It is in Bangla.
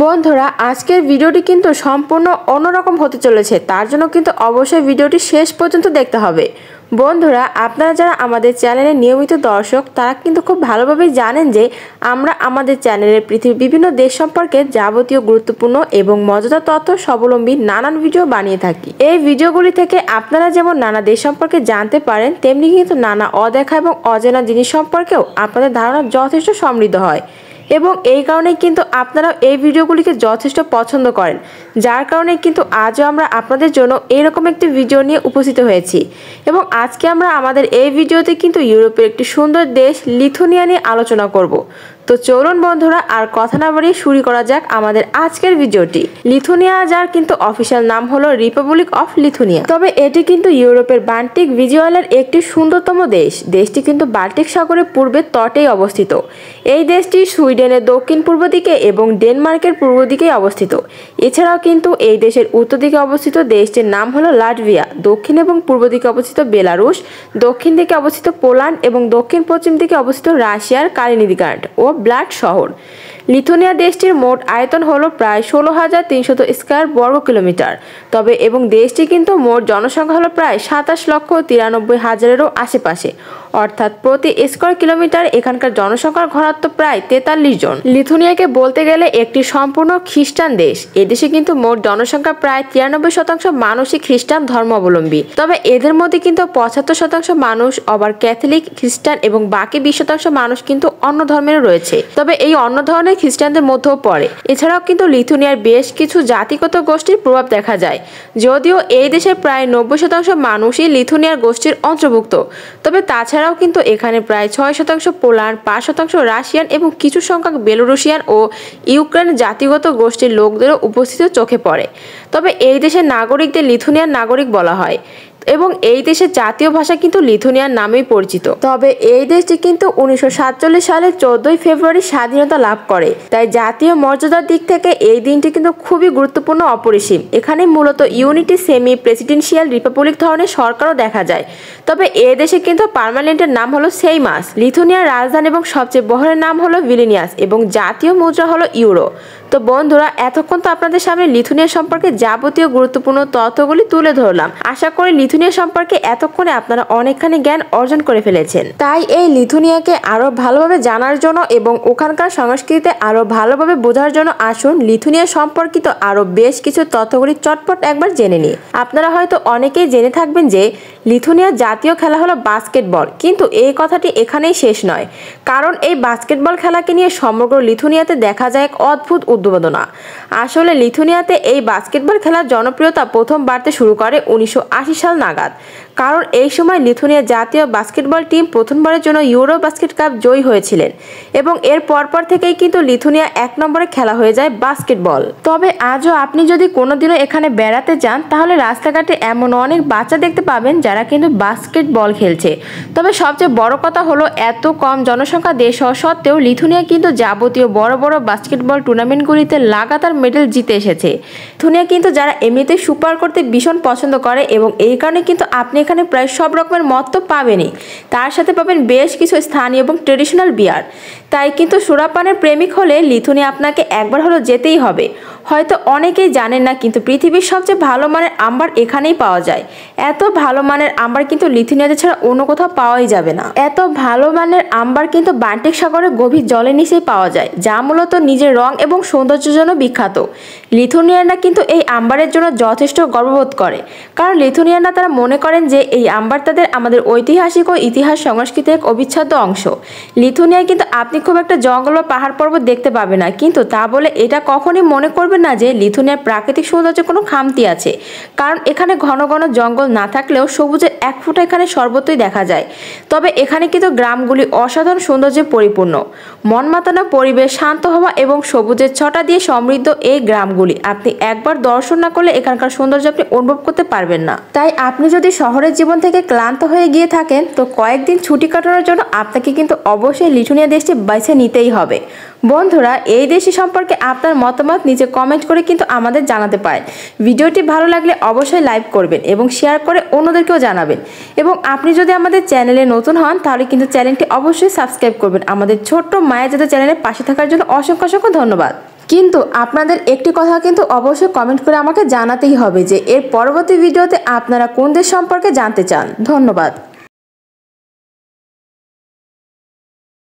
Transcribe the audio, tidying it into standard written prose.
বন্ধুরা আজকের ভিডিওটি কিন্তু সম্পূর্ণ অন্যরকম হতে চলেছে, তার জন্য কিন্তু অবশ্যই ভিডিওটি শেষ পর্যন্ত দেখতে হবে। বন্ধুরা আপনারা যারা আমাদের চ্যানেলের নিয়মিত দর্শক তারা কিন্তু খুব ভালোভাবেই জানেন যে আমরা আমাদের চ্যানেলের পৃথিবীর বিভিন্ন দেশ সম্পর্কে যাবতীয় গুরুত্বপূর্ণ এবং মজাদার তথ্য স্বাবলম্বী নানান ভিডিও বানিয়ে থাকি। এই ভিডিওগুলি থেকে আপনারা যেমন নানা দেশ সম্পর্কে জানতে পারেন, তেমনি কিন্তু নানা অদেখা এবং অজানা জিনিস সম্পর্কেও আপনাদের ধারণা যথেষ্ট সমৃদ্ধ হয় এবং এই কারণেই কিন্তু আপনারা এই ভিডিওগুলিকে যথেষ্ট পছন্দ করেন, যার কারণে কিন্তু আজও আমরা আপনাদের জন্য এইরকম একটি ভিডিও নিয়ে উপস্থিত হয়েছি। এবং আজকে আমরা আমাদের এই ভিডিওতে কিন্তু ইউরোপের একটি সুন্দর দেশ লিথুনিয়া নিয়ে আলোচনা করব। তো চলুন বন্ধুরা আর কথা না বাড়িয়ে শুরু করা যাক আমাদের আজকের ভিডিওটি। লিথুনিয়া যার কিন্তু অফিসিয়াল নাম হলো রিপাবলিক অফ লিথুনিয়া, তবে এটি কিন্তু ইউরোপের বাল্টিক ভিজুয়ালের একটি সুন্দরতম দেশ। দেশটি কিন্তু বাল্টিক সাগরের পূর্বের তটেই অবস্থিত। এই দেশটি সুইডেনের দক্ষিণ পূর্ব দিকে এবং ডেনমার্কের পূর্ব দিকেই অবস্থিত। এছাড়াও কিন্তু এই দেশের উত্তর দিকে অবস্থিত দেশটির নাম হলো লাটভিয়া, দক্ষিণ এবং পূর্ব দিকে অবস্থিত বেলারুশ, দক্ষিণ দিকে অবস্থিত পোল্যান্ড এবং দক্ষিণ পশ্চিম দিকে অবস্থিত রাশিয়ার কালিনিনগ্রাড ও ব্লাড শহর। লিথুনিয়া দেশটির মোট আয়তন হলো প্রায় 16,300 স্কয়ার বর্গ কিলোমিটার, তবে এবং দেশটি কিন্তু মোট জনসংখ্যা হলো প্রায় 27,93,000-এরও আশেপাশে, অর্থাৎ প্রতি স্কয়ার কিলোমিটার এখানকার জনসংখ্যার ঘনত্ব প্রায় 43 জন। লিথুনিয়াকে বলতে গেলে একটি সম্পূর্ণ খ্রিস্টান দেশ। এদেশে কিন্তু মোট জনসংখ্যা প্রায় 93% মানুষই খ্রিস্টান ধর্মাবলম্বী, তবে এদের মধ্যে কিন্তু 75% মানুষ আবার ক্যাথলিক, খ্রিস্টান এবং বাকি 20% মানুষ কিন্তু অন্য ধর্মেরও রয়েছে, তবে এই অন্য ধরনের খ্রিস্টানদের মধ্যেও পড়ে। এছাড়াও কিন্তু লিথুনিয়ার বেশ কিছু জাতিগত গোষ্ঠীর প্রভাব দেখা যায়, যদিও এই দেশের প্রায় 90% মানুষই লিথুনিয়ার গোষ্ঠীর অন্তর্ভুক্ত, তবে তাছাড়াও কিন্তু এখানে প্রায় 6% পোল্যান্ড, 5% রাশিয়ান এবং কিছু সংখ্যক বেলারুশিয়ান ও ইউক্রেন জাতিগত গোষ্ঠীর লোকদেরও উপস্থিতি চোখে পড়ে। তবে এই দেশের নাগরিকদের লিথুনিয়ার নাগরিক বলা হয় এবং এই দেশের জাতীয় ভাষা কিন্তু লিথুনিয়ার নামেই পরিচিত। তবে এই দেশটি কিন্তু 1947 সালে 14 ফেব্রুয়ারি স্বাধীনতা লাভ করে, তাই জাতীয় মর্যাদার দিক থেকে এই দিনটি কিন্তু খুবই গুরুত্বপূর্ণ, অপরিসীম। এখানে মূলত ইউনিটি সেমি প্রেসিডেন্সিয়াল রিপাবলিক ধরনের সরকারও দেখা যায়, তবে এই দেশে কিন্তু পার্মানেন্টের নাম হলো সেইমাস। লিথুনিয়ার রাজধানী এবং সবচেয়ে বহরের নাম হলো ভিলিনিয়াস এবং জাতীয় মুদ্রা হলো ইউরো। তো বন্ধুরা এতক্ষণ তো আপনাদের সামনে লিথুনিয়া সম্পর্কে যাবতীয় গুরুত্বপূর্ণ তথ্যগুলি তুলে ধরলাম। আশা করি লিথুনিয়া সম্পর্কে এতক্ষণে আপনারা অনেকখানি জ্ঞান অর্জন করে ফেলেছেন। তাই এই লিথুনিয়াকে আরো ভালোভাবে জানার জন্য এবং ওখানকার সংস্কৃতিতে আরো ভালোভাবে বোঝার জন্য আসুন লিথুনিয়া সম্পর্কিত আরো বেশ কিছু তথ্যগুলি চটপট একবার জেনে নিই। আপনারা হয়তো অনেকেই জেনে থাকবেন যে লিথুনিয়ার জাতীয় খেলা হলো বাস্কেটবল, কিন্তু এই কথাটি এখানেই শেষ নয়, কারণ এই বাস্কেটবল খেলাকে নিয়ে সমগ্র লিথুনিয়াতে দেখা যায় এক অদ্ভুত উদ্দীপনা। আসলে লিথুনিয়াতে এই বাস্কেটবল খেলার জনপ্রিয়তা প্রথম বাড়তে শুরু করে 1980 সাল নাগাদ, কারণ এই সময় লিথুনিয়ার জাতীয় বাস্কেটবল টিম প্রথমবারের জন্য ইউরো বাস্কেট কাপ জয়ী হয়েছিলেন এবং এর পরপর থেকেই কিন্তু লিথুনিয়া 1 নম্বরে খেলা হয়ে যায় বাস্কেটবল। তবে আজও আপনি যদি কোনোদিনও এখানে বেড়াতে যান তাহলে রাস্তাঘাটে এমন অনেক বাচ্চা দেখতে পাবেন যারা কিন্তু বাস্কেটবল খেলছে। তবে সবচেয়ে বড় কথা হলো এত কম জনসংখ্যা দেশ হওয়া সত্ত্বেও লিথুনিয়া কিন্তু যাবতীয় বড় বড় বাস্কেটবল টুর্নামেন্টগুলিতে লাগাতার মেডেল জিতে এসেছে। লিথুনিয়া কিন্তু যারা এমনিতে সুপার করতে ভীষণ পছন্দ করে এবং এই কারণে কিন্তু আপনি এখানে প্রায় সব রকমের মদ তো পাবেনই, তার সাথে পাবেন বেশ কিছু স্থানীয় এবং ট্রেডিশনাল বিয়ার। তাই কিন্তু সুরাপানের প্রেমিক হলে লিথুনিয়া আপনাকে একবার হলো যেতেই হবে। হয়তো অনেকেই জানেন না, কিন্তু পৃথিবীর সবচেয়ে ভালো মানের আম্বার এখানেই পাওয়া যায়। এত ভালো মানের আম্বার কিন্তু লিথুনিয়াতে ছাড়া অন্য কোথাও পাওয়াই যাবে না। এত ভালো মানের আম্বার কিন্তু বাল্টিক সাগরের গভীর জলের নিচেই পাওয়া যায়, যা মূলত নিজের রং এবং সৌন্দর্যের জন্য বিখ্যাত। লিথুনিয়ানরা কিন্তু এই আম্বারের জন্য যথেষ্ট গর্ববোধ করে, কারণ লিথুনিয়ানরা তারা মনে করেন যে এই আম্বার তাদের আমাদের ঐতিহাসিক ও ইতিহাস সংস্কৃতির এক অবিচ্ছেদ্য অংশ। লিথুনিয়ায় কিন্তু আপনি খুব একটা জঙ্গল বা পাহাড় পর্বত দেখতে পাবেন না, কিন্তু তা বলে এটা কখনই মনে করবেন না যে লিথুনিয়ার প্রাকৃতিক সৌন্দর্যে কোনো খামতি আছে, কারণ এখানে ঘন ঘন জঙ্গল না থাকলেও সবুজের এক ফোঁটা এখানে সর্বত্রই দেখা যায়। তবে এখানে কিন্তু গ্রামগুলি অসাধারণ সৌন্দর্যে পরিপূর্ণ। মন মাতানো পরিবেশ, শান্ত হওয়া এবং সবুজের ছটা দিয়ে সমৃদ্ধ এই গ্রামগুলি আপনি একবার দর্শন না করলে এখানকার সৌন্দর্য আপনি অনুভব করতে পারবেন না। তাই আপনি যদি শহরের জীবন থেকে ক্লান্ত হয়ে গিয়ে থাকেন তো কয়েকদিন ছুটি কাটানোর জন্য আপনাকে কিন্তু অবশ্যই লিথুনিয়া দেশটি বেছে নিতেই হবে। বন্ধুরা এই দেশটি সম্পর্কে আপনার মতামত নিচে কমেন্ট করে কিন্তু আমাদের জানাতে পারেন। ভিডিওটি ভালো লাগলে অবশ্যই লাইক করবেন এবং শেয়ার করে অন্যদেরকেও জানাবেন। এবং আপনি যদি আমাদের চ্যানেলে নতুন হন তাহলে কিন্তু চ্যানেলটি অবশ্যই সাবস্ক্রাইব করবেন। আমাদের ছোট্ট মায়াজাদা চ্যানেলের পাশে থাকার জন্য অসংখ্য ধন্যবাদ। কিন্তু আপনাদের একটি কথা কিন্তু অবশ্যই কমেন্ট করে আমাকে জানাতেই হবে যে এর পরবর্তী ভিডিওতে আপনারা কোন দেশ সম্পর্কে জানতে চান। ধন্যবাদ।